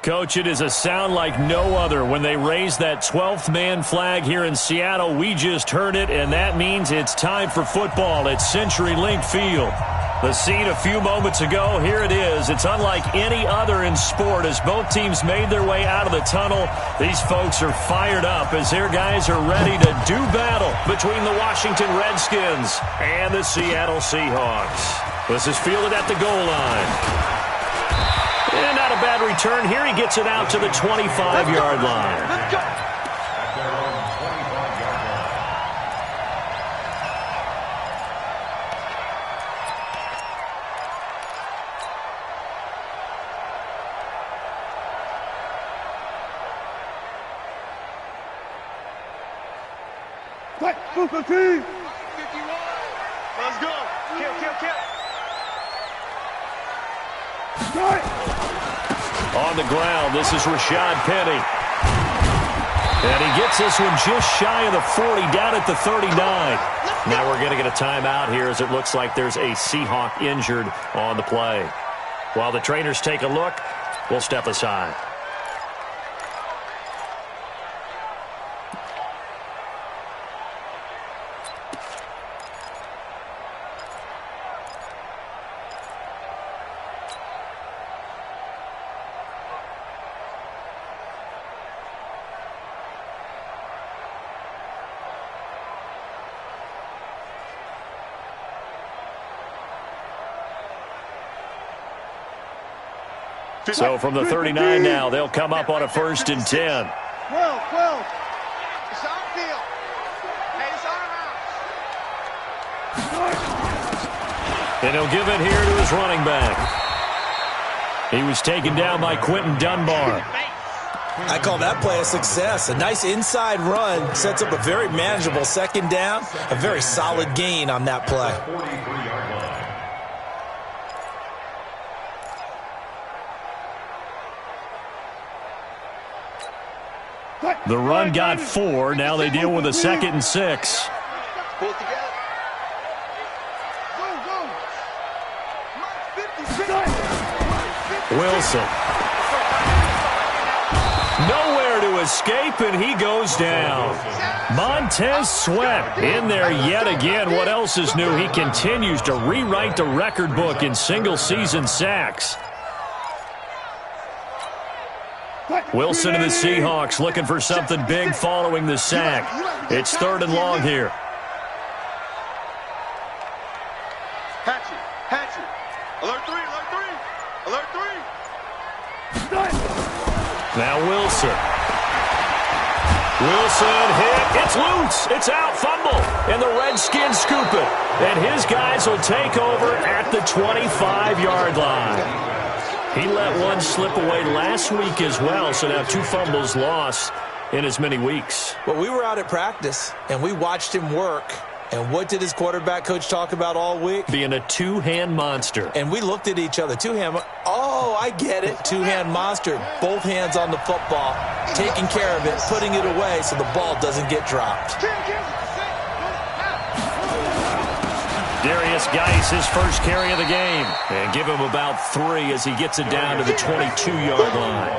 Coach, it is a sound like no other when they raise that 12th man flag here in Seattle. We just heard it, and that means it's time for football at CenturyLink Field. The scene a few moments ago, here it is. It's unlike any other in sport as both teams made their way out of the tunnel. These folks are fired up as their guys are ready to do battle between the Washington Redskins and the Seattle Seahawks. This is fielded at the goal line. And not a bad return here. He gets it out to the 25-yard line. Let's go. Let's go. Kill. On the ground, this is Rashad Penny. And he gets this one just shy of the 40, down at the 39. Now we're going to get a timeout here as it looks like there's a Seahawk injured on the play. While the trainers take a look, we'll step aside. So from the 39 now, they'll come up on a 1st and 10. 12. It's on field. Hey, it's on out. And he'll give it here to his running back. He was taken down by Quentin Dunbar. I call that play a success. A nice inside run sets up a very manageable 2nd down. A very solid gain on that play. The run got 4. Now they deal with a 2nd and 6. Pull it together. Wilson. Nowhere to escape, and he goes down. Montez Sweat in there yet again. What else is new? He continues to rewrite the record book in single-season sacks. Wilson and the Seahawks looking for something big following the sack. It's 3rd and long here. Hatchet. Alert 3. Now Wilson hit. It's loose. It's out. Fumble. And the Redskins scoop it. And his guys will take over at the 25-yard line. He let one slip away last week as well, so now 2 fumbles lost in as many weeks. Well, we were out at practice, and we watched him work. And what did his quarterback coach talk about all week? Being a 2-hand monster. And we looked at each other. 2-hand. Oh, I get it. 2-hand monster. Both hands on the football, taking care of it, putting it away so the ball doesn't get dropped. Darius Geis, his first carry of the game. And give him about 3 as he gets it down to the 22-yard line.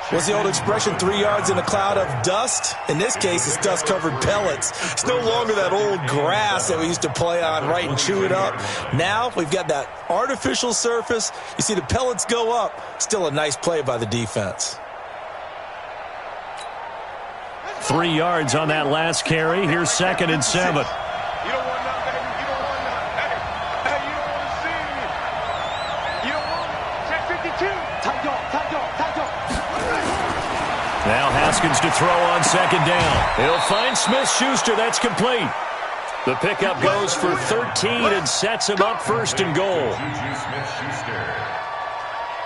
What's the old expression, 3 yards in a cloud of dust? In this case, it's dust-covered pellets. It's no longer that old grass that we used to play on, right, and chew it up. Now we've got that artificial surface. You see the pellets go up. Still a nice play by the defense. 3 yards on that last carry. Here's 2nd and 7. Now Haskins to throw on 2nd down. He'll find Smith-Schuster. That's complete. The pickup goes for 13 and sets him up 1st and goal. Juju Smith-Schuster.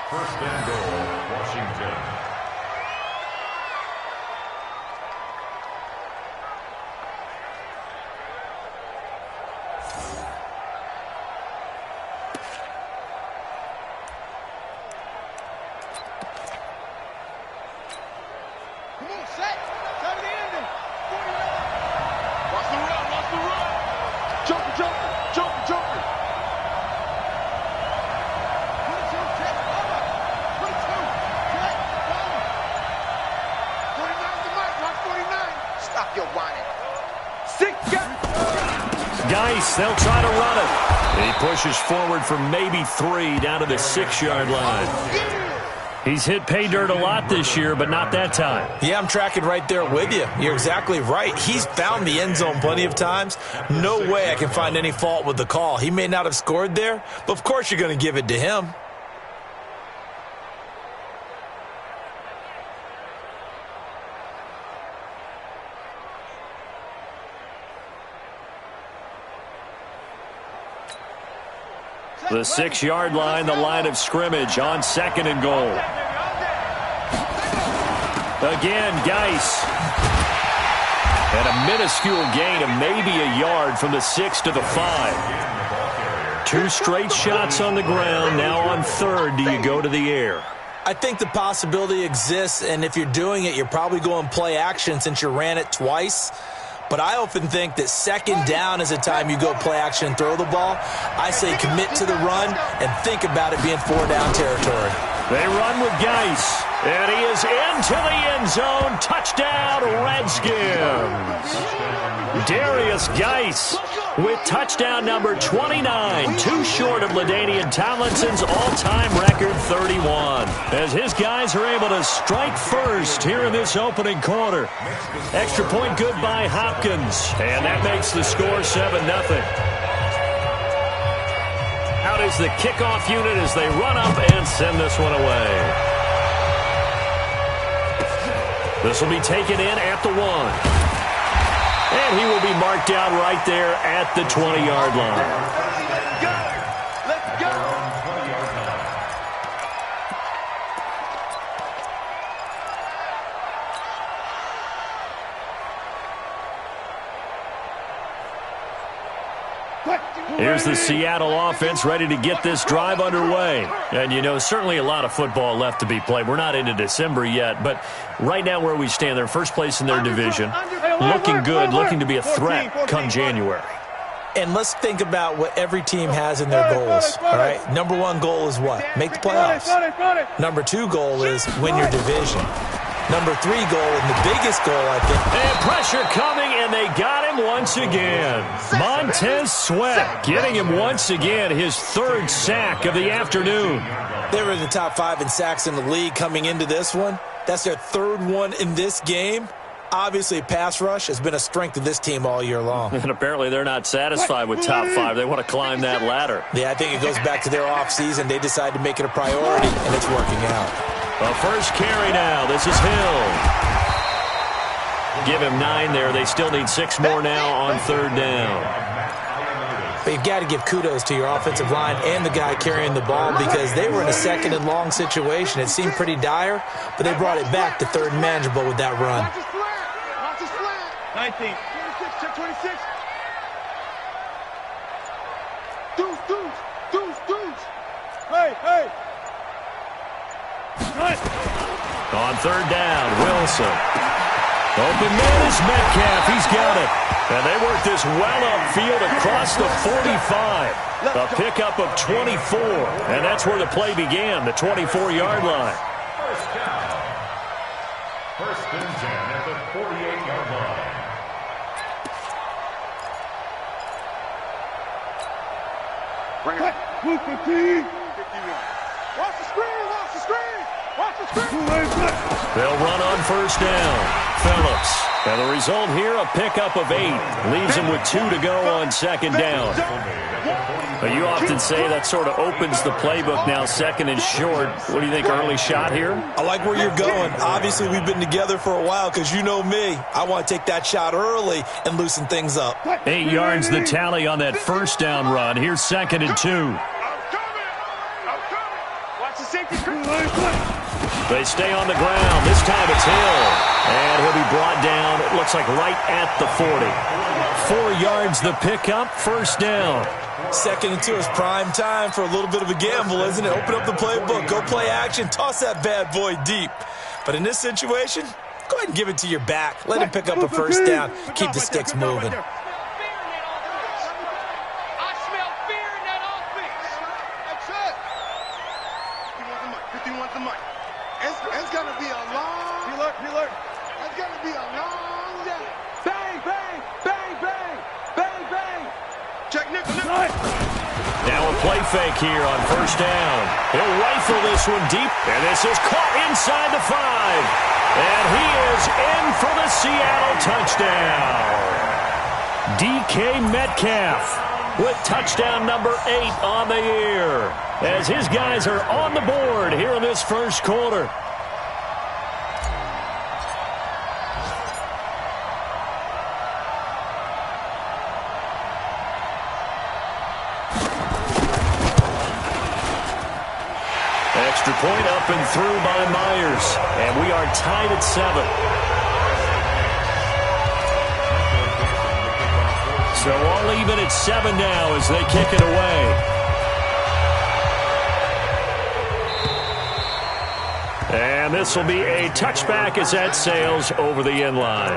1st and goal, Washington. Geis. They'll try to run it. He pushes forward for maybe 3 down to the 6-yard line. He's hit pay dirt a lot this year, but not that time. Yeah, I'm tracking right there with you. You're exactly right. He's found the end zone plenty of times. No way I can find any fault with the call. He may not have scored there, but of course you're going to give it to him. The 6-yard line, the line of scrimmage on 2nd and goal. Again, Geis. And a minuscule gain of maybe a yard from the 6 to the 5. 2 straight shots on the ground. Now on 3rd, do you go to the air? I think the possibility exists, and if you're doing it, you're probably going play action since you ran it twice. But I often think that 2nd down is the time you go play action and throw the ball. I say commit to the run and think about it being 4-down territory. They run with Geis, and he is into the end zone. Touchdown, Redskins. Darius Geis with touchdown number 29, 2 short of LaDainian Tomlinson's all-time record 31. As his guys are able to strike first here in this opening quarter. Extra point good by Hopkins, and that makes the score 7-0. Out is the kickoff unit as they run up and send this one away. This will be taken in at the 1. And he will be marked down right there at the 20-yard line. Let's go. Here's the Seattle offense ready to get this drive underway. And, you know, certainly a lot of football left to be played. We're not into December yet, but right now where we stand, they're first place in their division. Looking good, looking to be a threat come January. And let's think about what every team has in their goals, all right? Number 1 goal is what? Make the playoffs. Number 2 goal is win your division. Number 3 goal, and the biggest goal, I think. And pressure coming, and they got him once again. Montez Sweat getting him once again, his 3rd sack of the afternoon. They were in the top 5 in sacks in the league coming into this one. That's their 3rd one in this game. Obviously, pass rush has been a strength of this team all year long. And apparently they're not satisfied with top 5. They want to climb that ladder. Yeah, I think it goes back to their offseason. They decided to make it a priority, and it's working out. A first carry now. This is Hill. Give him 9 there. They still need 6 more now on 3rd down. But you've got to give kudos to your offensive line and the guy carrying the ball because they were in a 2nd and long situation. It seemed pretty dire, but they brought it back to 3rd and manageable with that run. 19. 26, check 26. Deuce. Hey. On 3rd down, Wilson. Open man is Metcalf. He's got it. And they work this well upfield across the 45. A pickup of 24. And that's where the play began, the 24-yard line. First down. 1st and 10 at the 48-yard line. Bring it. 51. Watch the screen. They'll run on 1st down. Phillips. And the result here, a pickup of 8. Leaves him with 2 to go on 2nd down. But you often say that sort of opens the playbook now, 2nd and short. What do you think, early shot here? I like where you're going. Obviously, we've been together for a while because you know me. I want to take that shot early and loosen things up. 8 yards the tally on that 1st down run. Here's 2nd and 2. I'm coming. Watch the safety. They stay on the ground. This time it's Hill. And he'll be brought down, it looks like right at the 40. 4 yards the pickup, 1st down. 2nd and 2 is prime time for a little bit of a gamble, isn't it? Open up the playbook, go play action, toss that bad boy deep. But in this situation, go ahead and give it to your back. Let him pick up a 1st down. Keep the sticks moving. It's going to be a long... He-lurk. It's going to be a long day. Bang, bang, bang, bang, bang, bang. Now a play fake here on first down. He'll rifle this one deep, and this is caught inside the 5. And he is in for the Seattle touchdown. DK Metcalf with touchdown number 8 on the year, as his guys are on the board here in this first quarter. Extra point up and through by Myers, and we are tied at 7. So all even at 7 now as they kick it away. And this will be a touchback as that sails over the end line.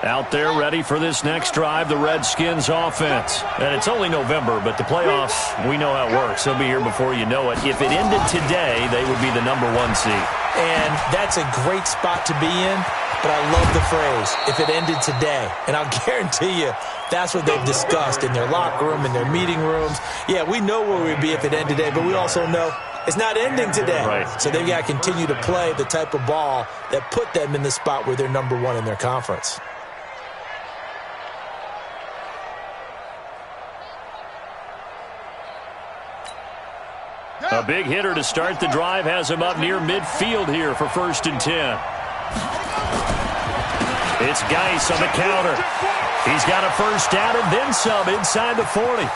Out there ready for this next drive, the Redskins offense. And it's only November, but the playoffs, we know how it works. They'll be here before you know it. If it ended today, they would be the number 1 seed. And that's a great spot to be in, but I love the phrase, if it ended today. And I'll guarantee you, that's what they've discussed in their locker room, in their meeting rooms. Yeah, we know where we'd be if it ended today, but we also know it's not ending today. Right. So they've got to continue to play the type of ball that put them in the spot where they're number 1 in their conference. A big hitter to start the drive has him up near midfield here for 1st and 10. It's Geis on the counter. He's got a first down and then some inside the 40.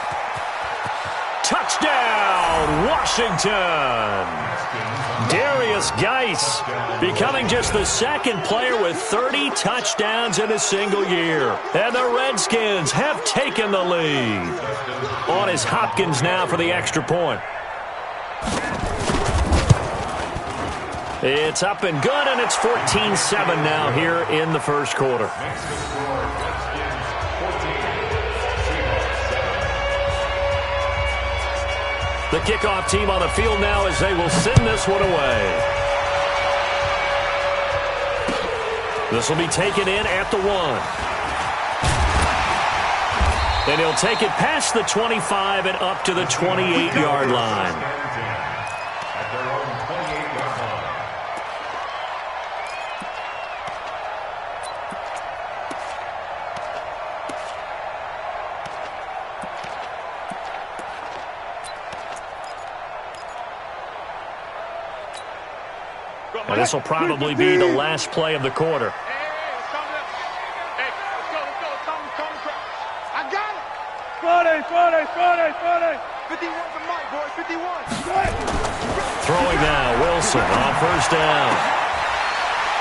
Touchdown, Washington! Darius Geis becoming just the 2nd player with 30 touchdowns in a single year. And the Redskins have taken the lead. On is Hopkins now for the extra point. It's up and good, and it's 14-7 now here in the first quarter. The kickoff team on the field now as they will send this one away. This will be taken in at the 1. And he'll take it past the 25 and up to the 28-yard line. Well, this will probably be the last play of the quarter. I got it. 40. 51 for Mike, boys. 51. Throwing now, Wilson on first down.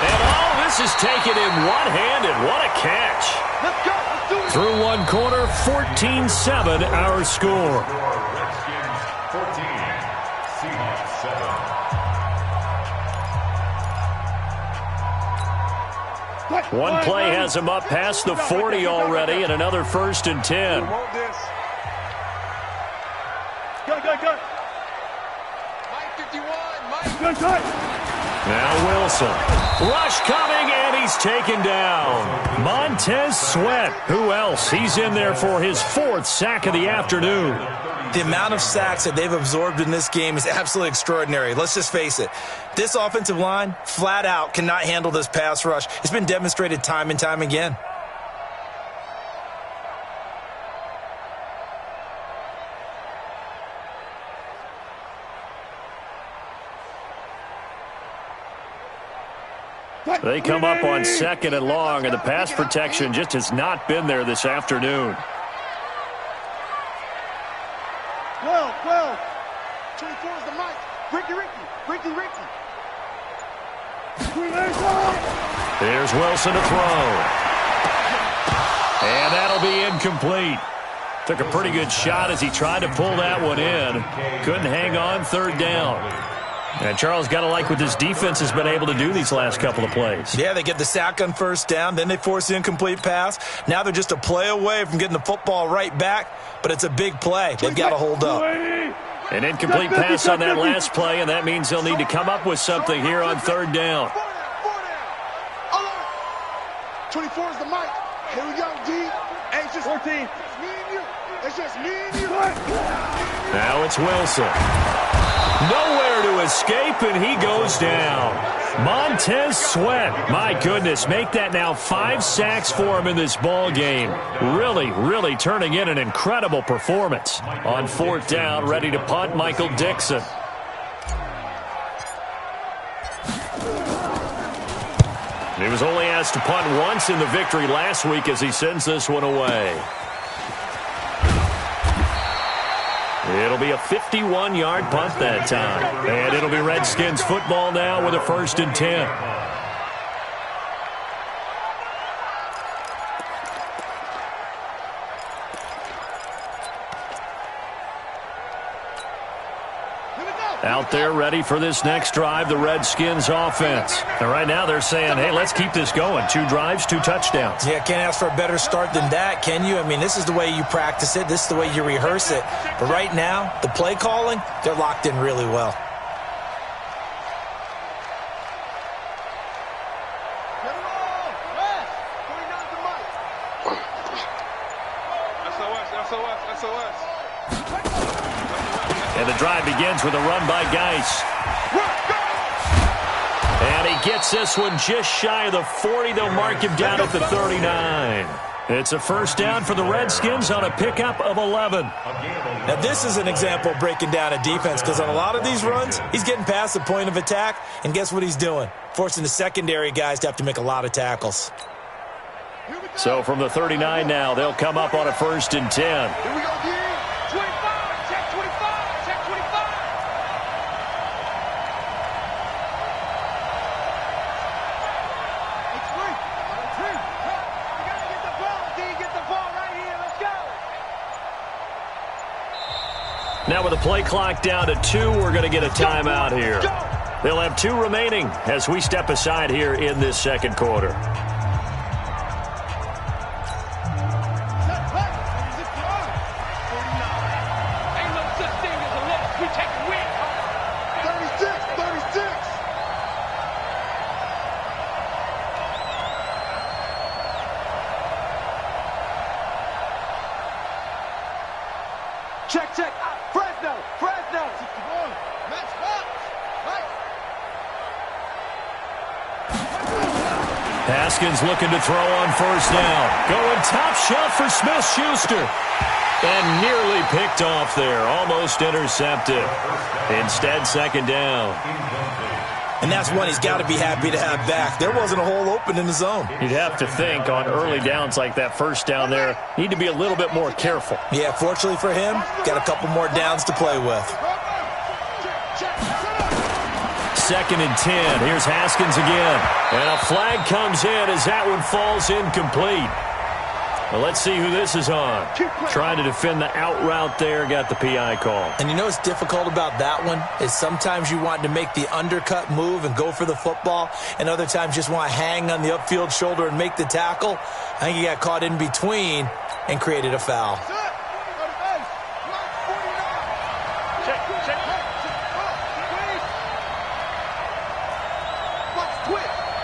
And all this is taken in one-handed. What a catch. Let's go. Let's do it. Through one quarter, 14-7 our score. Redskins 14, Seahawks 7. One play has him up past the 40 already, and another 1st and 10. Go. Mike 51. Mike. Now Wilson. Rush coming, and he's taken down. Montez Sweat. Who else? He's in there for his 4th sack of the afternoon. The amount of sacks that they've absorbed in this game is absolutely extraordinary. Let's just face it. This offensive line, flat out, cannot handle this pass rush. It's been demonstrated time and time again. They come up on 2nd and long, and the pass protection just has not been there this afternoon. 12. 24 is the Mike. Ricky. There's Wilson to throw. And that'll be incomplete. Took a pretty good shot as he tried to pull that one in. Couldn't hang on 3rd down. And Charles, got to like what this defense has been able to do these last couple of plays. Yeah, they get the sack on 1st down, then they force the incomplete pass. Now they're just a play away from getting the football right back, but it's a big play. They've got to hold up. An incomplete pass on that last play, and that means they'll need to come up with something here on third down. 24 is the mic. Here we go, D. Hey, it's just 14. It's me and you. It's just me and you. Now it's Wilson. Nowhere to escape, and he goes down. Montez Sweat, my goodness, make that now 5 sacks for him in this ball game. Really turning in an incredible performance. On fourth down, ready to punt, Michael Dixon. He was only asked to punt once in the victory last week as he sends this one away. It'll be a 51-yard punt that time. And it'll be Redskins football now with a 1st and 10. Out there ready for this next drive, the Redskins offense. And right now they're saying, hey, let's keep this going. 2 drives, 2 touchdowns. Yeah, can't ask for a better start than that, can you? I mean, this is the way you practice it. This is the way you rehearse it. But right now, the play calling, they're locked in really well. And the drive begins with a run by Geis. And he gets this one just shy of the 40. They'll mark him down at the 39. It's a 1st down for the Redskins on a pickup of 11. Now, this is an example of breaking down a defense because on a lot of these runs, he's getting past the point of attack, and guess what he's doing? Forcing the secondary guys to have to make a lot of tackles. So from the 39 now, they'll come up on a 1st and 10. Here we go, D. 25. Check 25. Check 25. It's free. It's free. You got to get the ball, D. Get the ball right here. Let's go. Now with the play clock down to 2, we're going to get a timeout here. They'll have 2 remaining as we step aside here in this second quarter. Check. Fresno. Match box. Right. Haskins looking to throw on 1st down. Going top shelf for Smith-Schuster. And nearly picked off there. Almost intercepted. Instead, 2nd down. And that's one he's got to be happy to have back. There wasn't a hole open in the zone. You'd have to think on early downs like that 1st down there, need to be a little bit more careful. Yeah, fortunately for him, got a couple more downs to play with. 2nd and 10. Here's Haskins again. And a flag comes in as that one falls incomplete. Well, let's see who this is on. Trying to defend the out route there, got the PI call. And you know what's difficult about that one is sometimes you want to make the undercut move and go for the football, and other times just want to hang on the upfield shoulder and make the tackle. I think he got caught in between and created a foul.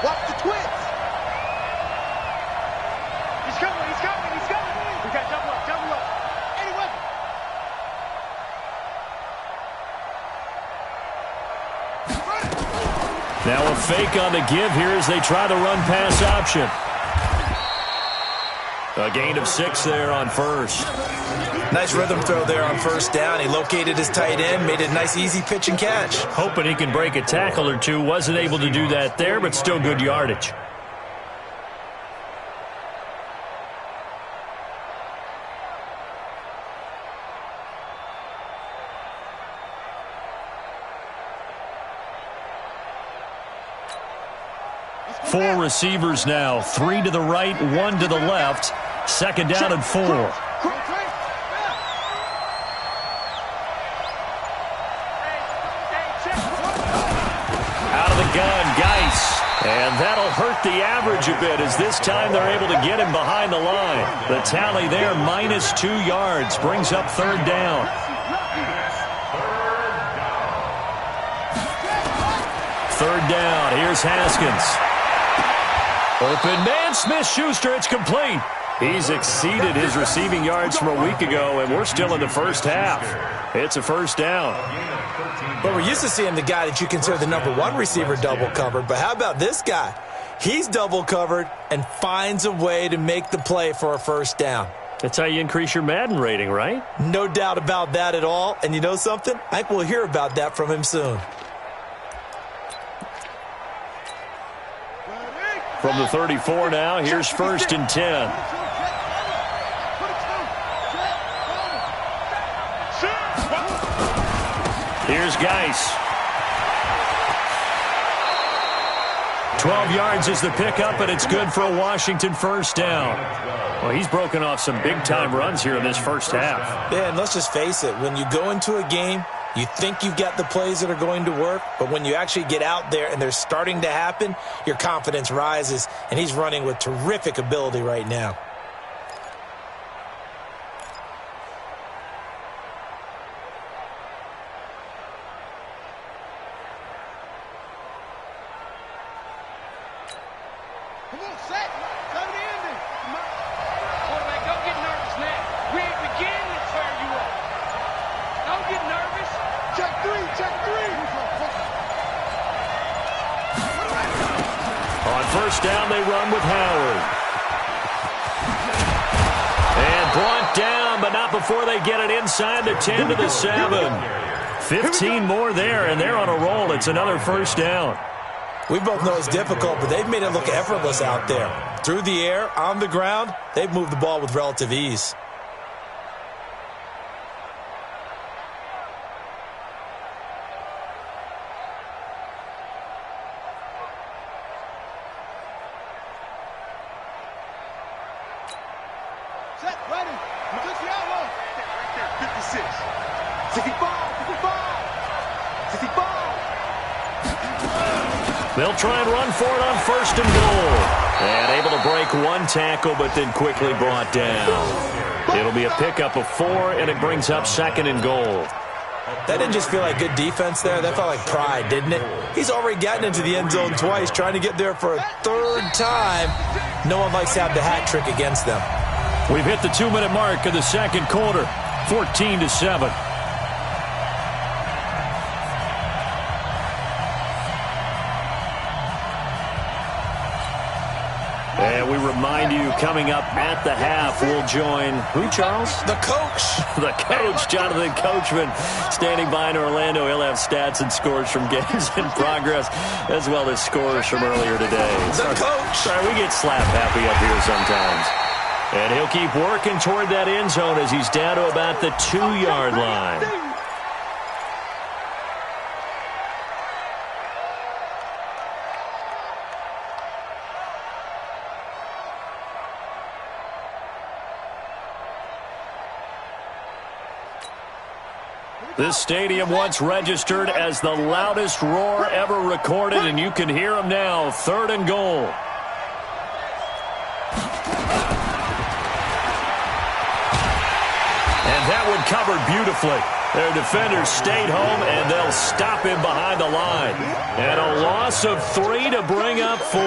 Watch the twist. He's coming. We got double up. Any weapon. Now a fake on the give here as they try the run-pass option. A gain of 6 there on 1st. Nice rhythm throw there on 1st down. He located his tight end, made it a nice, easy pitch and catch. Hoping he can break a tackle or 2. Wasn't able to do that there, but still good yardage. Four receivers now, 3 to the right, 1 to the left. 2nd down and 4. Out of the gun, Geis. And that'll hurt the average a bit as this time they're able to get him behind the line. The tally there, -2 yards, brings up 3rd down. third down. Here's Haskins. Open man, Smith-Schuster. It's complete. He's exceeded his receiving yards from a week ago, and we're still in the first half. It's a first down. But we're used to seeing the guy that you consider the #1 receiver double covered. But how about this guy? He's double covered and finds a way to make the play for a first down. That's how you increase your Madden rating, right? No doubt about that at all. And you know something? I think we'll hear about that from him soon. From the 34 now, here's 1st and 10. Here's Geis. 12 yards is the pickup, and it's good for a Washington first down. Well, he's broken off some big-time runs here in this first half. Yeah, and let's just face it. When you go into a game, you think you've got the plays that are going to work, but when you actually get out there and they're starting to happen, your confidence rises, and he's running with terrific ability right now. Come on, set. Come in there. Quarterback, don't get nervous now. We ain't beginning to tear you up. Don't get nervous. Check three, check three. On first down, they run with Howard. And brought down, but not before they get it inside the 10 to the 7. 15 more there, and they're on a roll. It's another first down. We both know it's difficult, but they've made it look effortless out there. Through the air, on the ground, they've moved the ball with relative ease. Set, ready. Touch the elbow. Right there, 56. 65, 55. 65. They'll try and run for it on 1st and goal. And able to break one tackle, but then quickly brought down. It'll be a pickup of 4, and it brings up 2nd and goal. That didn't just feel like good defense there. That felt like pride, didn't it? He's already gotten into the end zone twice, trying to get there for a 3rd time. No one likes to have the hat trick against them. We've hit the 2-minute mark of the second quarter, 14-7. And we remind you, coming up at the half, we'll join who, Charles? The coach. The coach, Jonathan Coachman, standing by in Orlando. He'll have stats and scores from games in progress, as well as scores from earlier today. The coach. Sorry, we get slap happy up here sometimes. And he'll keep working toward that end zone as he's down to about the 2-yard line. This stadium once registered as the loudest roar ever recorded, and you can hear them now. 3rd and goal. And that one covered beautifully. Their defenders stayed home, and they'll stop him behind the line. And a loss of 3 to bring up 4.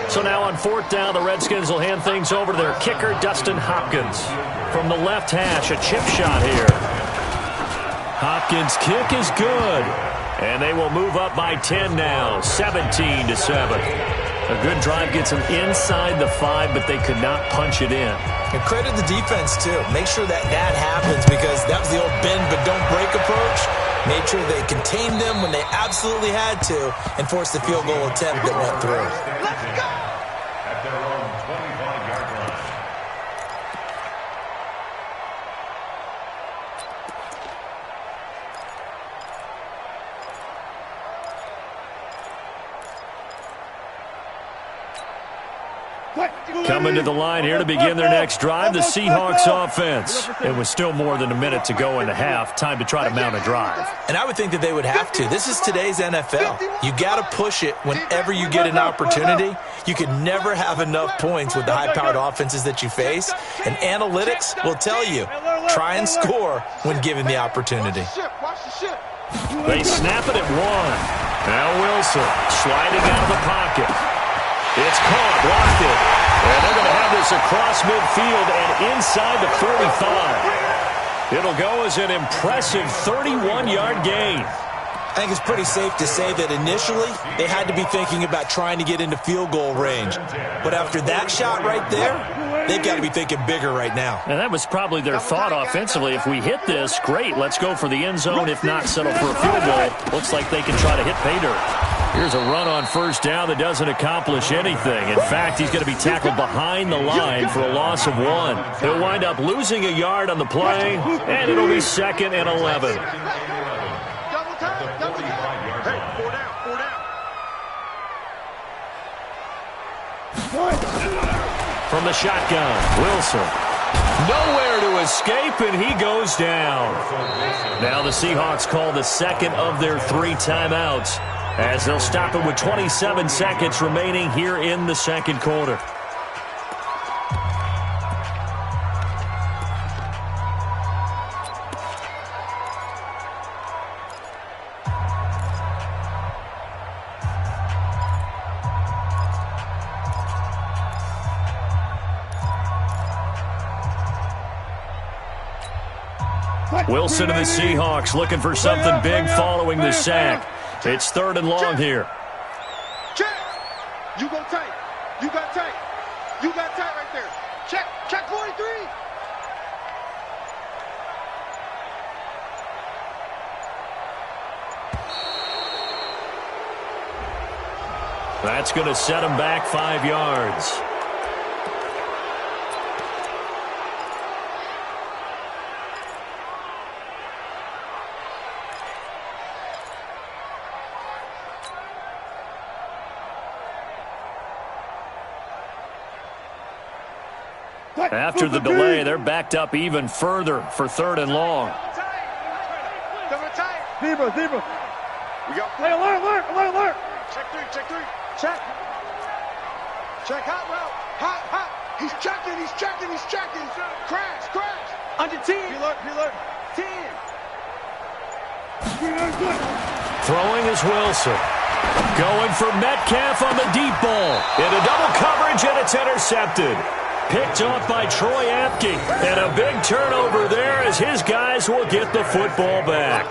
So now on 4th down, the Redskins will hand things over to their kicker, Dustin Hopkins. From the left hash, a chip shot here. Hopkins' kick is good. And they will move up by 10 now, 17-7. A good drive gets them inside the 5, but they could not punch it in. And credit the defense, too. Make sure that happens, because that was the old bend but don't break approach. Made sure they contained them when they absolutely had to and forced the field goal attempt that went through. Let's go! At their own 25-yard line. Coming to the line here to begin their next drive, the Seahawks offense. It was still more than a minute to go in the half. Time to try to mount a drive. And I would think that they would have to. This is today's NFL. You got to push it whenever you get an opportunity. You can never have enough points with the high-powered offenses that you face. And analytics will tell you, try and score when given the opportunity. They snap it at 1. Now Wilson sliding out of the pocket. It's caught, blocked it. And they're going to have this across midfield and inside the 45. It'll go as an impressive 31-yard gain. I think it's pretty safe to say that initially they had to be thinking about trying to get into field goal range. But after that shot right there, they've got to be thinking bigger right now. And that was probably their thought offensively. If we hit this, great, let's go for the end zone. If not, settle for a field goal. Looks like they can try to hit pay dirt. Here's a run on first down that doesn't accomplish anything. In fact, he's going to be tackled behind the line for a loss of 1. He'll wind up losing a yard on the play, and it'll be 2nd and 11. From the shotgun, Wilson. Nowhere to escape, and he goes down. Now the Seahawks call the second of their 3 timeouts, as they'll stop it with 27 seconds remaining here in the second quarter. Wilson and the Seahawks looking for something big following the sack. It's 3rd and long here. Check. You go tight. You got tight. You got tight right there. Check. Check 43. That's going to set him back 5 yards. After the delay, they're backed up even further for 3rd and long. Zebra. We got alert. Check 3. Check. Check hot route. Hot. He's checking. Crash. Under 10. Alert. 10. Throwing is Wilson. Going for Metcalf on the deep ball. Into double coverage, and it's intercepted. Picked off by Troy Apke. And a big turnover there as his guys will get the football back.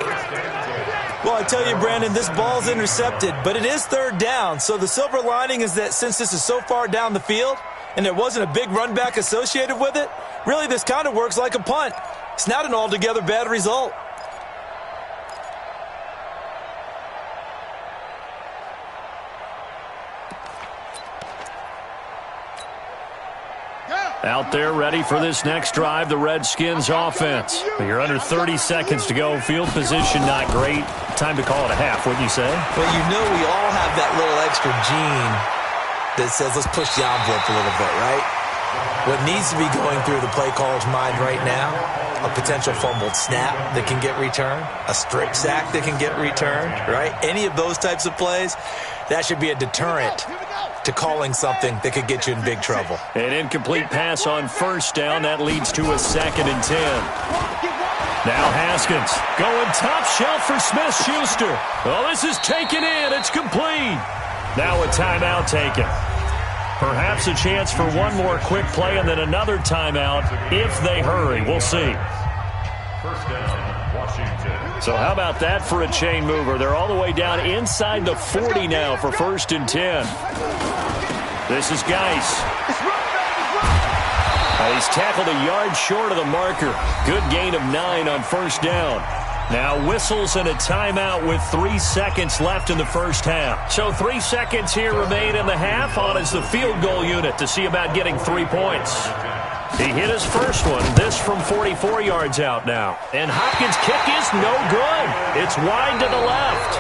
Well, I tell you, Brandon, this ball's intercepted, but it is 3rd down. So the silver lining is that since this is so far down the field and there wasn't a big run back associated with it, really this kind of works like a punt. It's not an altogether bad result. Out there ready for this next drive, the Redskins offense. You're under 30 seconds to go. Field position not great. Time to call it a half, wouldn't you say? Well, you know we all have that little extra gene that says let's push the envelope a little bit, right? What needs to be going through the play caller's mind right now, a potential fumbled snap that can get returned, a strip sack that can get returned, right? Any of those types of plays, that should be a deterrent to calling something that could get you in big trouble. An incomplete pass on first down. That leads to a 2nd and 10. Now Haskins going top shelf for Smith-Schuster. Oh, this is taken in. It's complete. Now a timeout taken. Perhaps a chance for one more quick play and then another timeout if they hurry. We'll see. First down, Washington. So how about that for a chain mover? They're all the way down inside the 40 now for 1st and 10. This is Geis. He's tackled a yard short of the marker. Good gain of 9 on first down. Now whistles and a timeout with 3 seconds left in the first half. So 3 seconds here remain in the half. On is the field goal unit to see about getting 3 points. He hit his first one, this from 44 yards out now. And Hopkins' kick is no good. It's wide to the left.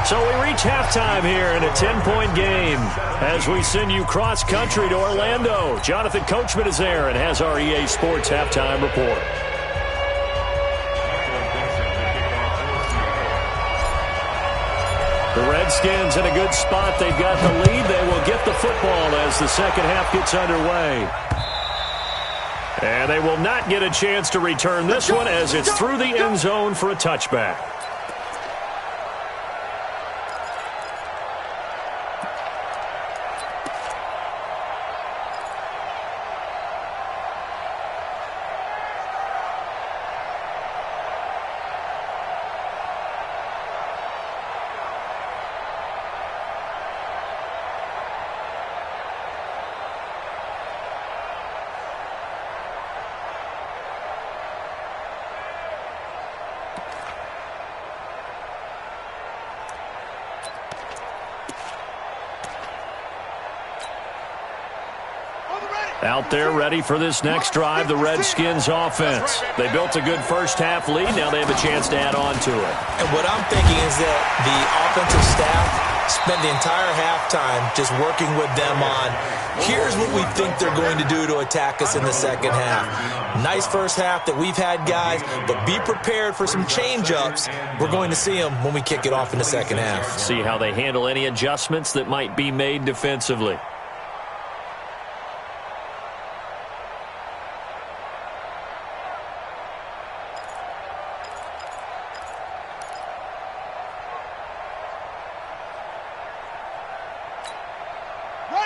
So we reach halftime here in a 10-point game. As we send you cross-country to Orlando, Jonathan Coachman is there and has our EA Sports halftime report. The Redskins in a good spot. They've got the lead. They will get the football as the second half gets underway. And they will not get a chance to return this one as it's through the end zone for a touchback. Out there ready for this next drive, the Redskins offense. They built a good first-half lead. Now they have a chance to add on to it. And what I'm thinking is that the offensive staff spent the entire halftime just working with them on, here's what we think they're going to do to attack us in the second half. Nice first half that we've had, guys, but be prepared for some change-ups. We're going to see them when we kick it off in the second half. See how they handle any adjustments that might be made defensively.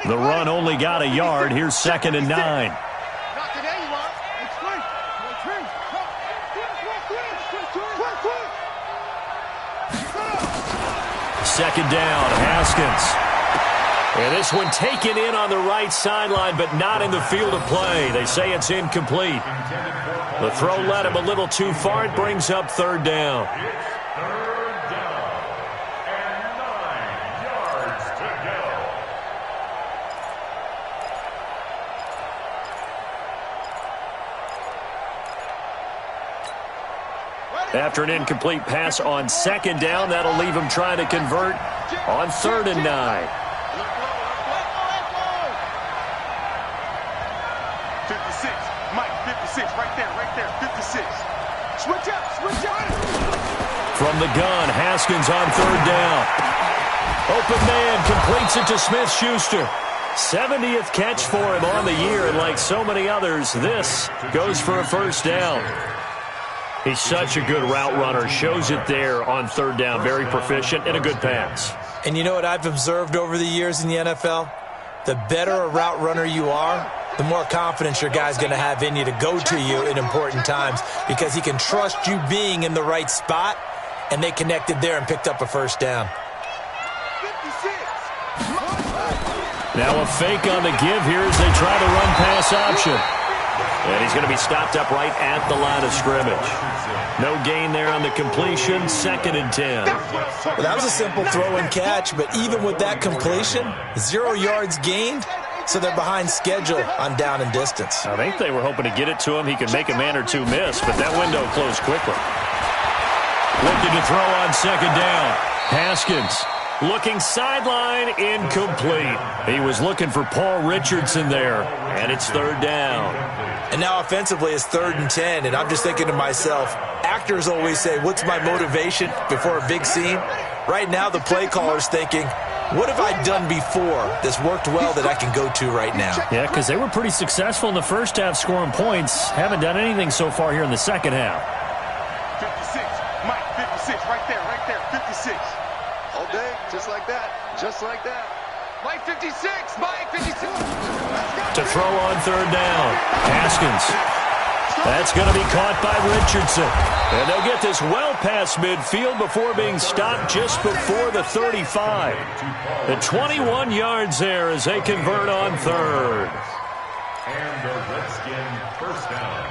The run only got a yard. Here's 2nd and 9. Not today, you are. It's free. Second down, Haskins. And this one taken in on the right sideline, but not in the field of play. They say it's incomplete. The throw led him a little too far. It brings up 3rd down. Third down and 9 yards to go. After an incomplete pass on 2nd down, that'll leave him trying to convert on 3rd and 9. Mike, 56, right there, 56. Switch up. From the gun, Haskins on 3rd down. Open man completes it to Smith-Schuster. 70th catch for him on the year, and like so many others, this goes for a 1st down. He's such a good route runner. Shows it there on 3rd down. Very proficient and a good pass. And you know what I've observed over the years in the NFL? The better a route runner you are, the more confidence your guy's going to have in you to go to you in important times because he can trust you being in the right spot, and they connected there and picked up a 1st down. 56. Now a fake on the give here as they try to run pass option. And he's going to be stopped up right at the line of scrimmage. No gain there on the completion. 2nd and 10. Well, that was a simple throw and catch, but even with that completion, 0 yards gained, so they're behind schedule on down and distance. I think they were hoping to get it to him. He could make a man or two miss, but that window closed quickly. Looking to throw on 2nd down. Haskins looking sideline, incomplete. He was looking for Paul Richardson there, and it's 3rd down. And now offensively it's 3rd and 10, and I'm just thinking to myself, actors always say, what's my motivation before a big scene? Right now the play caller's thinking, what have I done before that's worked well that I can go to right now? Yeah, because they were pretty successful in the first half scoring points. Haven't done anything so far here in the second half. 56. Mike, 56, right there, 56. All day, just like that. Mike, 56, Mike, 56. To throw on 3rd down. Haskins. That's going to be caught by Richardson. And they'll get this well past midfield before being stopped just before the 35. The 21 yards there as they convert on 3rd. And the Redskin 1st down.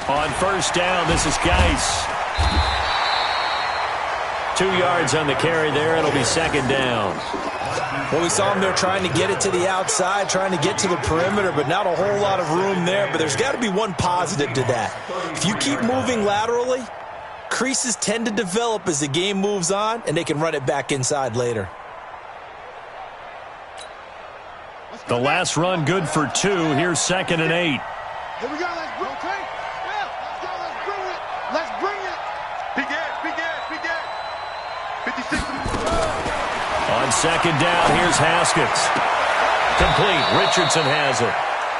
On 1st down, this is Geis. 2 yards on the carry there. It'll be 2nd down. Well, we saw them there trying to get it to the outside, trying to get to the perimeter, but not a whole lot of room there. But there's got to be one positive to that. If you keep moving laterally, creases tend to develop as the game moves on, and they can run it back inside later. The last run good for 2. Here's 2nd and 8. Here we go, let's bring it. Let's bring it. Big ass. 56. On 2nd down, here's Haskins. Complete. Richardson has it.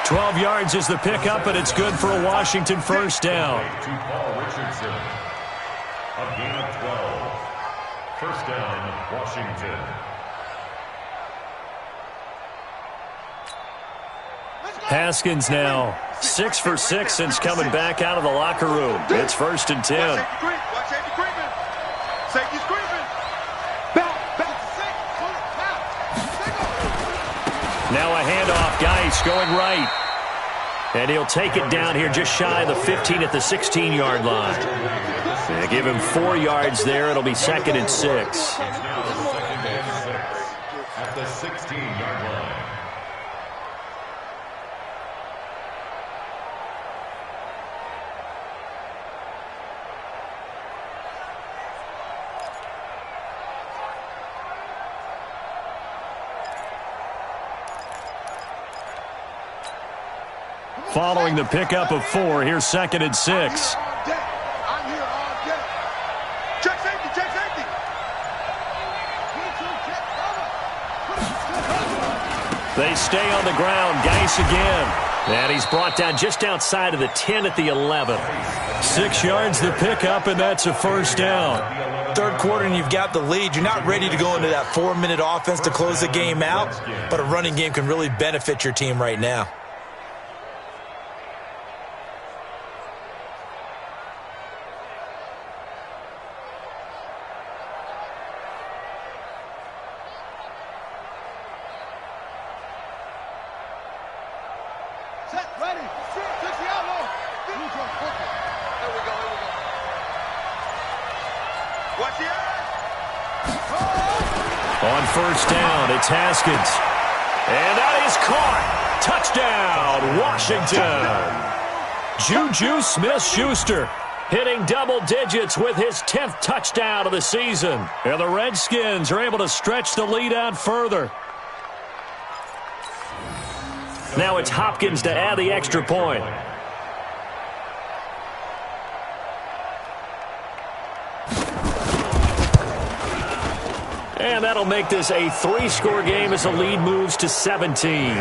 12 yards is the pickup, and it's good for a Washington 1st down. To Paul Richardson. A gain of 12. 1st down, Washington. Haskins now 6 for 6 since coming back out of the locker room. It's 1st and 10. Watch safety creeping. Safety's creeping. Back to 6. Now a handoff. Geis going right. And he'll take it down here just shy of the 15 at the 16-yard line. They give him 4 yards there. It'll be 2nd and 6. At the 16-yard line. Following the pickup of 4, here's 2nd and 6. I'm here all day. Check safety. They stay on the ground. Geis again. And he's brought down just outside of the 10 at the 11. 6 yards the pickup, and that's a 1st down. Third quarter and you've got the lead. You're not ready to go into that 4-minute offense to close the game out, but a running game can really benefit your team right now. On 1st down, it's Haskins. And that is caught. Touchdown, Washington. Juju Smith-Schuster hitting double digits with his 10th touchdown of the season. And the Redskins are able to stretch the lead out further. Now it's Hopkins to add the extra point. And that'll make this a 3-score game as the lead moves to 17.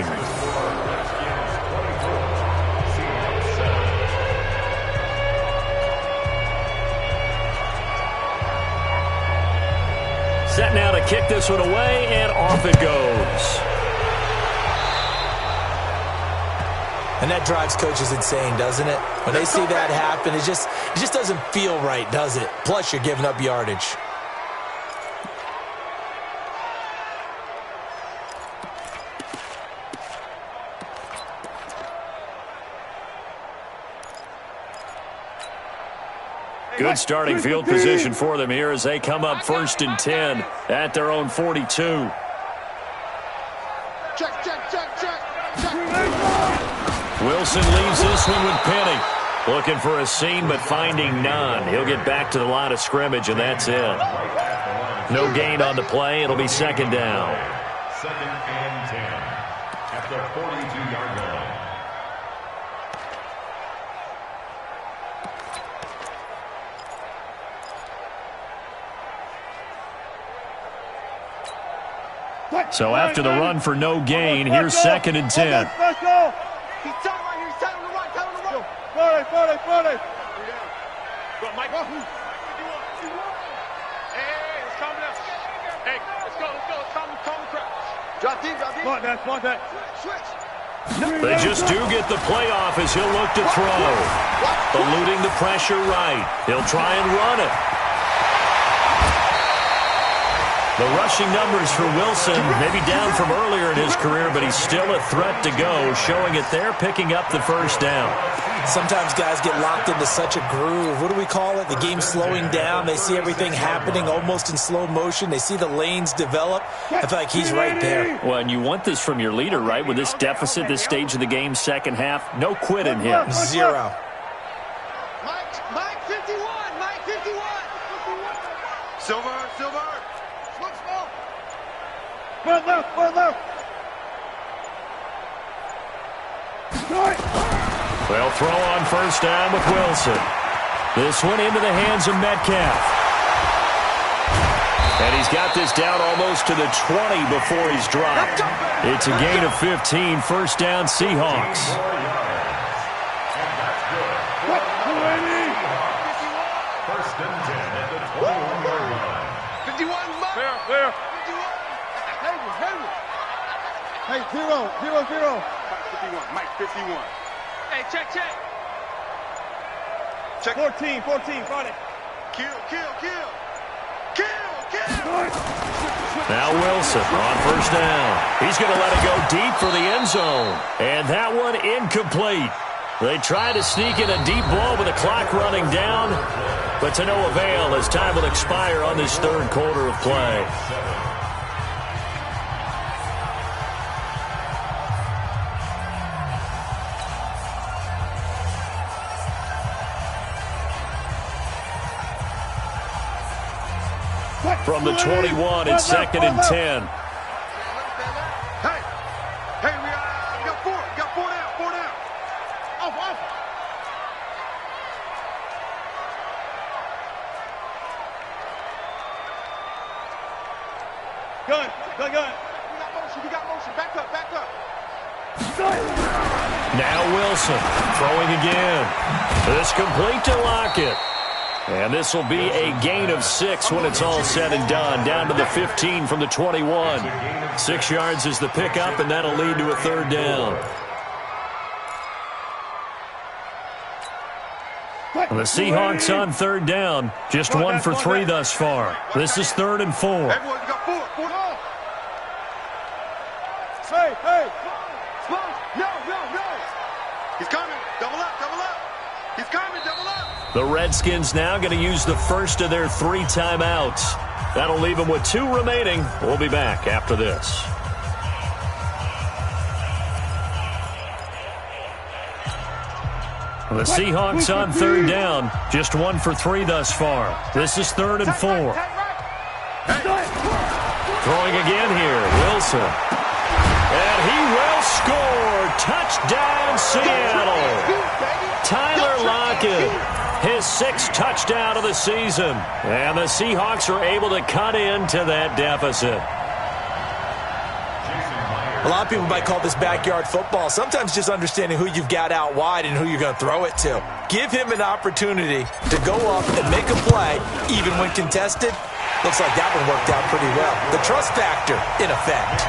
Set now to kick this one away, and off it goes. And that drives coaches insane, doesn't it? When they see that happen, it just doesn't feel right, does it? Plus, you're giving up yardage. Good starting field position for them here as they come up 1st and 10 at their own 42. Check. Wilson leaves this one with Penny. Looking for a seam, but finding none. He'll get back to the line of scrimmage, and that's it. No gain on the play. It'll be 2nd down. 2nd and 10 at the 42-yard line. So after the run for no gain, here's 2nd and 10. Let's go. He's telling right here. He's telling him to run. Forward. Go, Mike. Hey, let's calm down. Hey, let's go. Let's calm the crowd. Drop deep. Smart that. Switch. They just do get the playoff as he'll look to throw. Eluding the pressure right. He'll try and run it. The rushing numbers for Wilson, maybe down from earlier in his career, but he's still a threat to go, showing it there, picking up the 1st down. Sometimes guys get locked into such a groove. What do we call it? The game slowing down. They see everything happening almost in slow motion. They see the lanes develop. I feel like he's right there. Well, and you want this from your leader, right? With this deficit, this stage of the game, 2nd half, no quit in him. 0. Mike 51. Silver. One left. They'll throw on 1st down with Wilson. This one into the hands of Metcalf. And he's got this down almost to the 20 before he's dropped. It's a gain of 15, 1st down Seahawks. First and 10 at the 21-yard line. 51. There. Hey, 0. 51. Mike 51. Hey, check. Check. 14, front it. Kill. Now Wilson on first down. He's going to let it go deep for the end zone. And that one incomplete. They try to sneak in a deep ball with the clock running down, but to no avail as time will expire on this third quarter of play. From the 21, it's 2nd and 10. Hey, we got four. Four down. Off. Gun. We got motion. Back up. Now Wilson throwing again. This complete to Lockett. And this will be a gain of 6 when it's all said and done. Down to the 15 from the 21. 6 yards is the pickup, and that'll lead to a third down. And the Seahawks on third down. Just 1 for 3 thus far. This is 3rd and 4. Everyone got four. Hey. No. He's coming. Double up. He's coming. Double up. The Redskins now going to use the first of their 3 timeouts. That'll leave them with 2 remaining. We'll be back after this. The Seahawks on third down. Just 1 for 3 thus far. This is 3rd and 4. Throwing again here, Wilson. And he will score. Touchdown, Seattle. Tyler Lockett, his 6th touchdown of the season. And the Seahawks are able to cut into that deficit. A lot of people might call this backyard football. Sometimes just understanding who you've got out wide and who you're going to throw it to. Give him an opportunity to go up and make a play, even when contested. Looks like that one worked out pretty well. The trust factor in effect.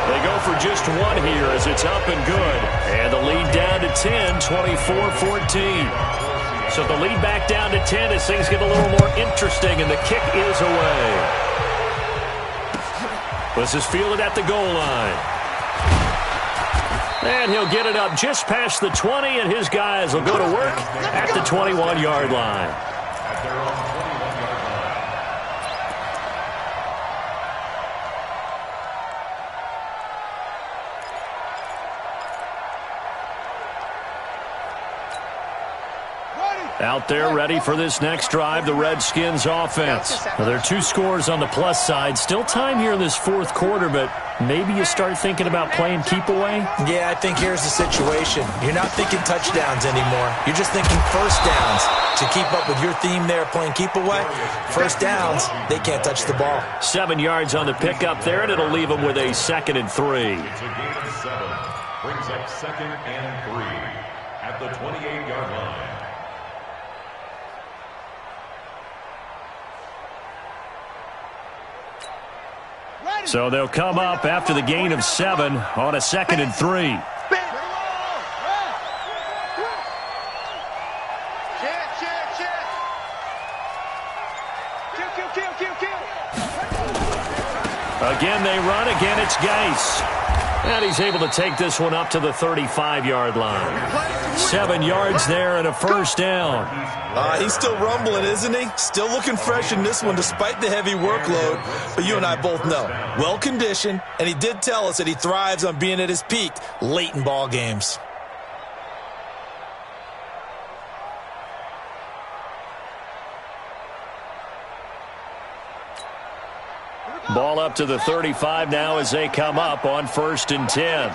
They go for just 1 here as it's up and good. And the lead down to 10, 24-14. So the lead back down to 10 as things get a little more interesting, and the kick is away. This is fielded at the goal line. And he'll get it up just past the 20, and his guys will go to work at the 21-yard line. Out there ready for this next drive, the Redskins offense. Now, there are 2 scores on the plus side. Still time here in this 4th quarter, but maybe you start thinking about playing keep away? Yeah, I think here's the situation. You're not thinking touchdowns anymore. You're just thinking first downs. To keep up with your theme there, playing keep away, first downs, they can't touch the ball. 7 yards on the pickup there, and it'll leave them with a 2nd and 3. It's a gain of 7. Brings up 2nd and 3 at the 28-yard line. So they'll come up after the gain of 7 on a 2nd and 3. Again they run, again it's Geis. And he's able to take this one up to the 35-yard line. 7 yards there and a first down. He's still rumbling, isn't he? Still looking fresh in this one despite the heavy workload. But you and I both know, well-conditioned, and he did tell us that he thrives on being at his peak late in ball games. Ball up to the 35 now as they come up on 1st and 10.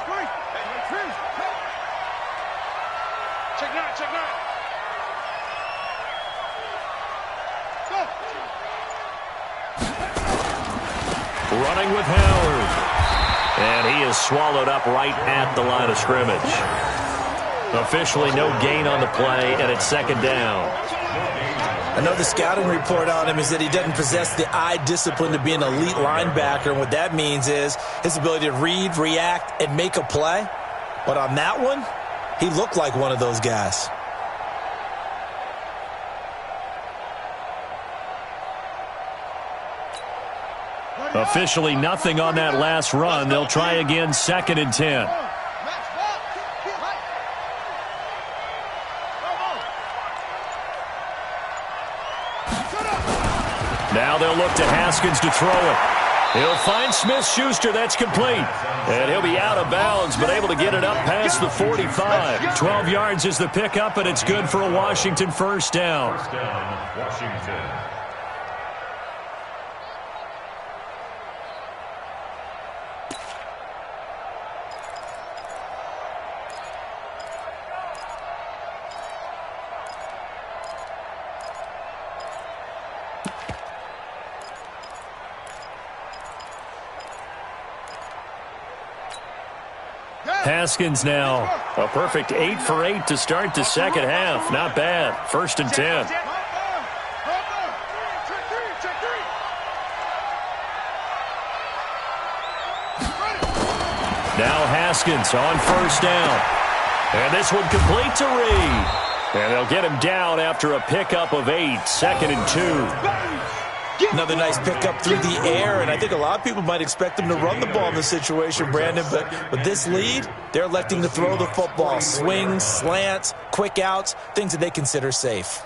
Running with Howard. And he is swallowed up right at the line of scrimmage. Officially no gain on the play, and it's 2nd down. I know the scouting report on him is that he doesn't possess the eye discipline to be an elite linebacker. And what that means is his ability to read, react, and make a play. But on that one, he looked like one of those guys. Officially nothing on that last run. They'll try again, 2nd and 10. Now they'll look to Haskins to throw it. He'll find Smith-Schuster. That's complete. And he'll be out of bounds, but able to get it up past the 45. 12 yards is the pickup, and it's good for a Washington first down. First down, Washington. Haskins now a perfect 8 for 8 to start the second half. Not bad. 1st and 10. Now Haskins on 1st down. And this one complete to Reed. And they'll get him down after a pickup of 8. 2nd and 2. Another nice pickup through the air, and I think a lot of people might expect them to run the ball in this situation, Brandon, but with this lead, they're electing to throw the football. Swings, slants, quick outs, things that they consider safe.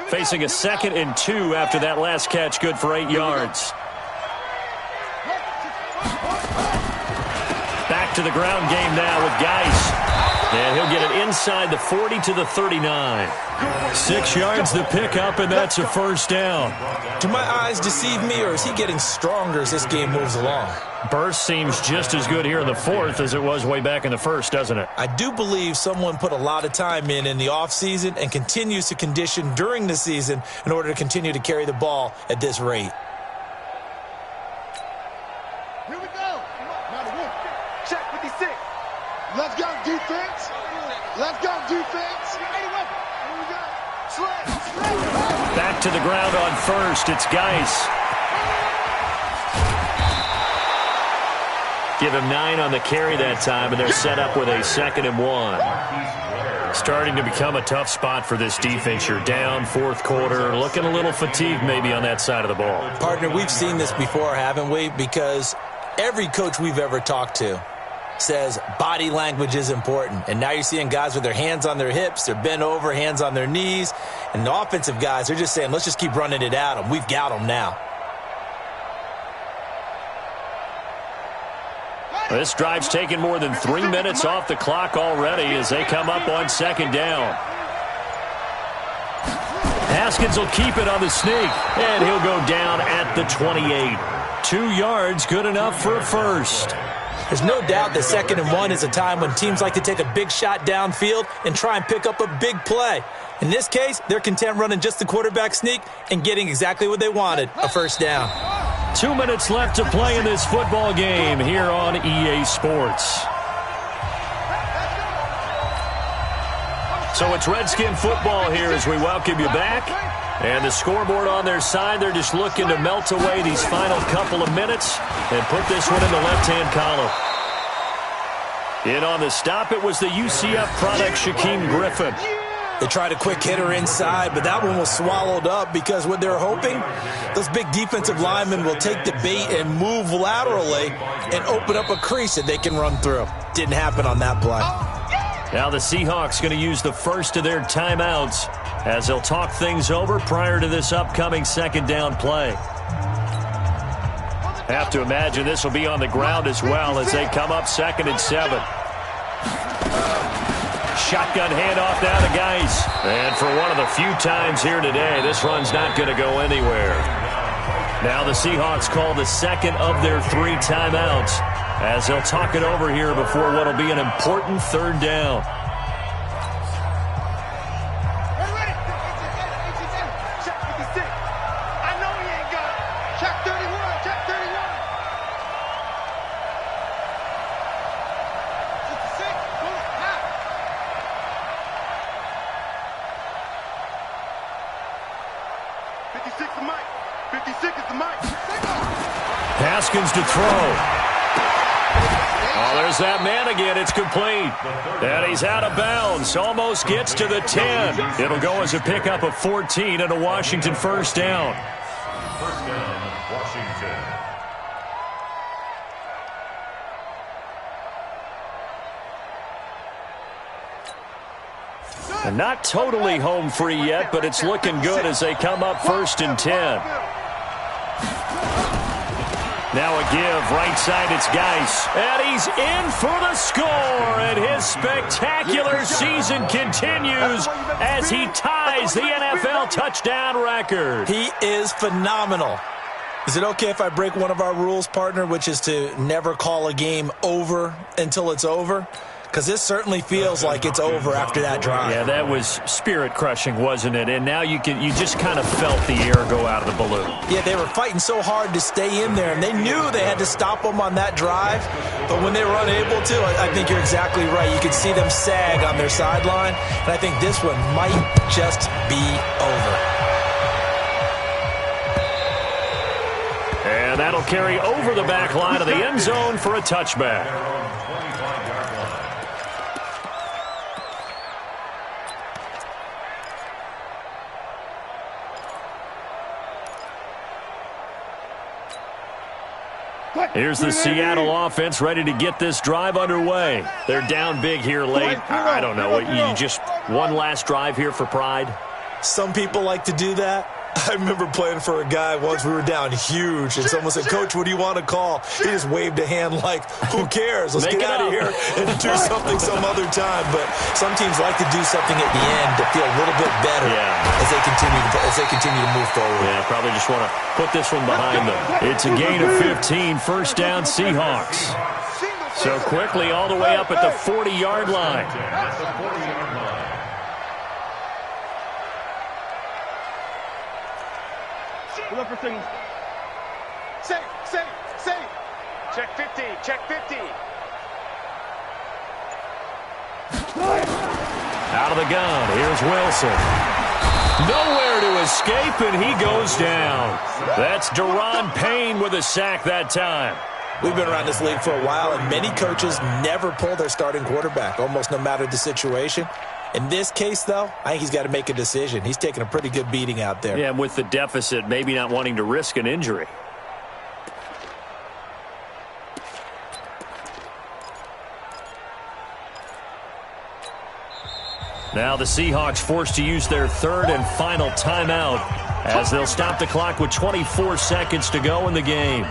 Facing a 2nd and 2 after that last catch, good for 8 yards. Back to the ground game now with Geis. And he'll get it inside the 40 to the 39. 6 yards the pickup, and that's a first down. Do my eyes deceive me, or is he getting stronger as this game moves along? Burst seems just as good here in the 4th as it was way back in the 1st, doesn't it? I do believe someone put a lot of time in the offseason and continues to condition during the season in order to continue to carry the ball at this rate. Here we go. Check 56. Let's go, defense. Let's go, defense. Back to the ground on 1st. It's Geis. Give him 9 on the carry that time, and they're set up with a 2nd and 1. Starting to become a tough spot for this defense. You're down 4th quarter, looking a little fatigued maybe on that side of the ball. Partner, we've seen this before, haven't we? Because every coach we've ever talked to says body language is important. And now you're seeing guys with their hands on their hips, they're bent over, hands on their knees. And the offensive guys, they're just saying, let's just keep running it at them. We've got them now. This drive's taken more than 3 minutes off the clock already as they come up on 2nd down. Haskins will keep it on the sneak, and he'll go down at the 28. 2 yards, good enough for a first. There's no doubt that 2nd and 1 is a time when teams like to take a big shot downfield and try and pick up a big play. In this case, they're content running just the quarterback sneak and getting exactly what they wanted, a first down. 2 minutes left to play in this football game here on EA Sports. So it's Redskin football here as we welcome you back. And the scoreboard on their side, they're just looking to melt away these final couple of minutes and put this one in the left-hand column. In on the stop, it was the UCF product, Shaquem Griffin. They tried a quick hitter inside, but that one was swallowed up because what they're hoping, those big defensive linemen will take the bait and move laterally and open up a crease that they can run through. Didn't happen on that play. Now the Seahawks going to use the first of their timeouts as they'll talk things over prior to this upcoming 2nd down play. Have to imagine this will be on the ground as well as they come up 2nd and 7. Shotgun handoff now to Geis. And for one of the few times here today, this run's not going to go anywhere. Now the Seahawks call the 2nd of their 3 timeouts as they'll talk it over here before what will be an important 3rd down. mic. 56 is the mic. Haskins to throw. Oh, there's that man again. It's complete. And he's out of bounds. Almost gets to the 10. It'll go as a pickup of 14 and a Washington first down. First down, Washington. And not totally home free yet, but it's looking good as they come up 1st and 10. Now a give, right side, it's Geis. And he's in for the score, and his spectacular season continues as he ties the NFL touchdown record. He is phenomenal. Is it okay if I break one of our rules, partner, which is to never call a game over until it's over? Because this certainly feels like it's over after that drive. Yeah, that was spirit-crushing, wasn't it? And now you just kind of felt the air go out of the balloon. Yeah, they were fighting so hard to stay in there, and they knew they had to stop them on that drive. But when they were unable to, I think you're exactly right. You could see them sag on their sideline, and I think this one might just be over. And that'll carry over the back line of the end zone for a touchback. Here's the Seattle offense ready to get this drive underway. They're down big here late. I don't know. You just one last drive here for pride? Some people like to do that. I remember playing for a guy once. We were down huge, and someone said, "Coach, what do you want to call?" He just waved a hand like, "Who cares? Let's get out of here and do something some other time." But some teams like to do something at the end to feel a little bit better as they continue to move forward. Yeah, probably just want to put this one behind them. It's a gain of 15, first down Seahawks. So quickly all the way up at the 40-yard line. Look for things. Safe. Check 50, check 50. Out of the gun, here's Wilson. Nowhere to escape, and he goes down. That's Daron Payne with a sack that time. We've been around this league for a while, and many coaches never pull their starting quarterback, almost no matter the situation. In this case, though, I think he's got to make a decision. He's taking a pretty good beating out there. Yeah, and with the deficit, maybe not wanting to risk an injury. Now the Seahawks forced to use their third and final timeout as they'll stop the clock with 24 seconds to go in the game.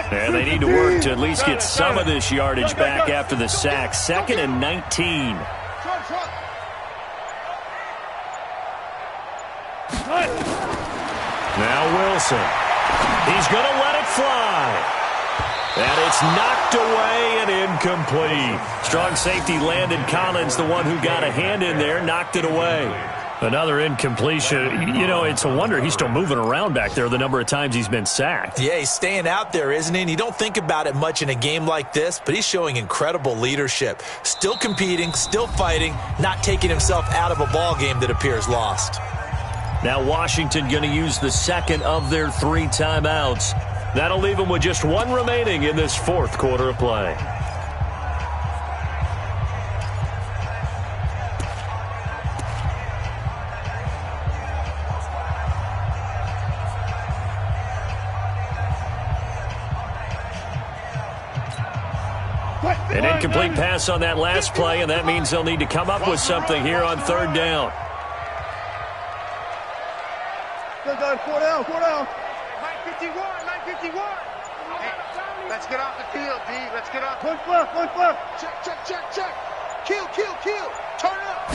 And they need to work to at least get some of this yardage back after the sack. 2nd and 19. Now Wilson. He's going to let it fly. And it's knocked away and incomplete. Strong safety Landon Collins, the one who got a hand in there, knocked it away. Another incompletion. You know, it's a wonder he's still moving around back there the number of times he's been sacked. Yeah, he's staying out there, isn't he? And you don't think about it much in a game like this, but he's showing incredible leadership. Still competing, still fighting, not taking himself out of a ball game that appears lost. Now Washington going to use the second of their 3 timeouts. That'll leave them with just 1 remaining in this 4th quarter of play. An incomplete pass on that last play, and that means they'll need to come up with something here on 3rd down. 4 down. 951. Hey, let's get off the field, D. Let's get off. One left. Check. Kill. Turn up.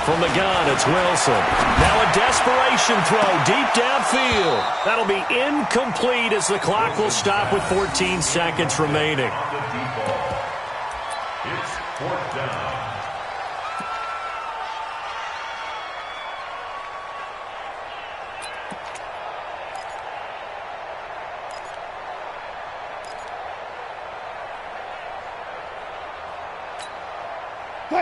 From the gun, it's Wilson. Now a desperation throw deep downfield. That'll be incomplete as the clock will stop with 14 seconds remaining. It's fourth down.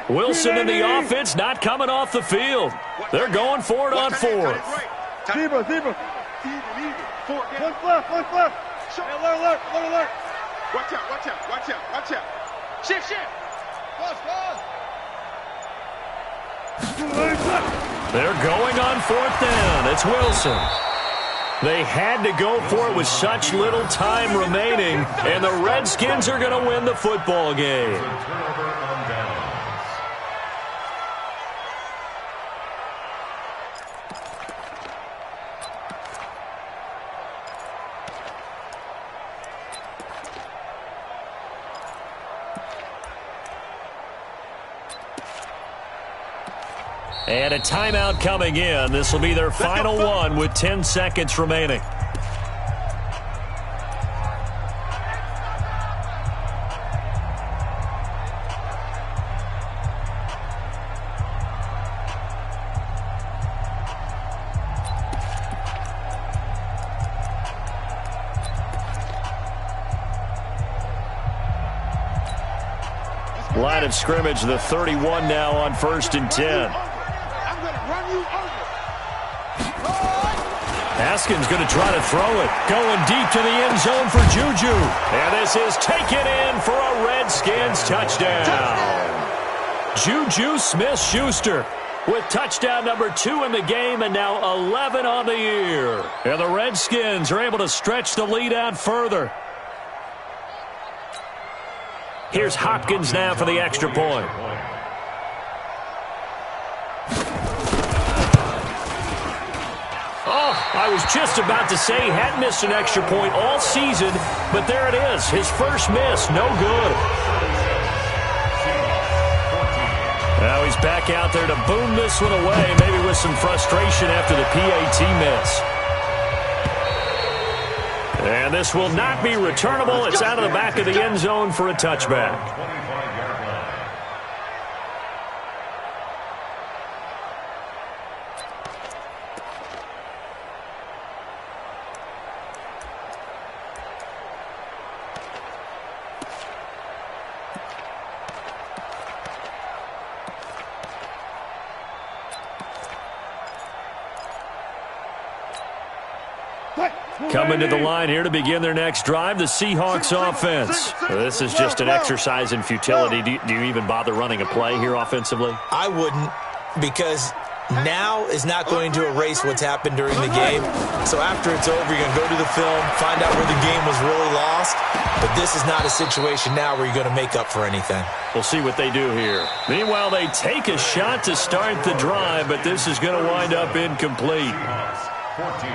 Wilson and the offense not coming off the field. They're going for it on fourth. Zebra. One left. Alert. Watch out. Shift. Pause. They're going on fourth down. It's Wilson. They had to go for it with such little time remaining, and the Redskins are going to win the football game. And a timeout coming in. This will be their final one with 10 seconds remaining. Line of scrimmage, the 31 now on 1st and 10. Haskins going to try to throw it. Going deep to the end zone for Juju. And this is taken in for a Redskins touchdown. Juju Smith-Schuster with touchdown number 2 in the game and now 11 on the year. And the Redskins are able to stretch the lead out further. Here's Hopkins now for the extra point. I was just about to say he hadn't missed an extra point all season, but there it is. His first miss, no good. Now he's back out there to boom this one away, maybe with some frustration after the PAT miss. And this will not be returnable. It's out of the back of the end zone for a touchback. Coming to the line here to begin their next drive, the Seahawks offense. This is just an exercise in futility. Do you even bother running a play here offensively? I wouldn't, because now is not going to erase what's happened during the game. So after it's over, you're going to go to the film, find out where the game was really lost. But this is not a situation now where you're going to make up for anything. We'll see what they do here. Meanwhile, they take a shot to start the drive, but this is going to wind up incomplete.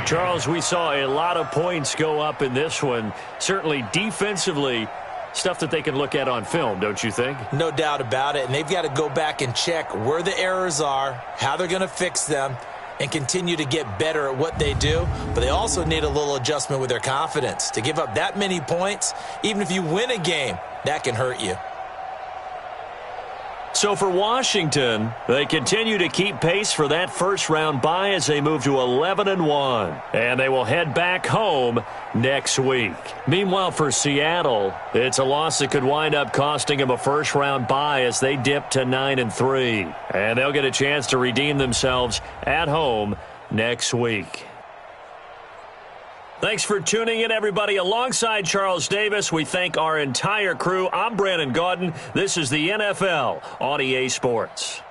Charles, we saw a lot of points go up in this one. Certainly defensively, stuff that they can look at on film, don't you think? No doubt about it. And they've got to go back and check where the errors are, how they're going to fix them, and continue to get better at what they do. But they also need a little adjustment with their confidence. To give up that many points, even if you win a game, that can hurt you. So for Washington, they continue to keep pace for that first-round bye as they move to 11-1. And they will head back home next week. Meanwhile, for Seattle, it's a loss that could wind up costing them a first-round bye as they dip to 9-3. And they'll get a chance to redeem themselves at home next week. Thanks for tuning in, everybody. Alongside Charles Davis, we thank our entire crew. I'm Brandon Gaudin. This is the NFL on EA Sports.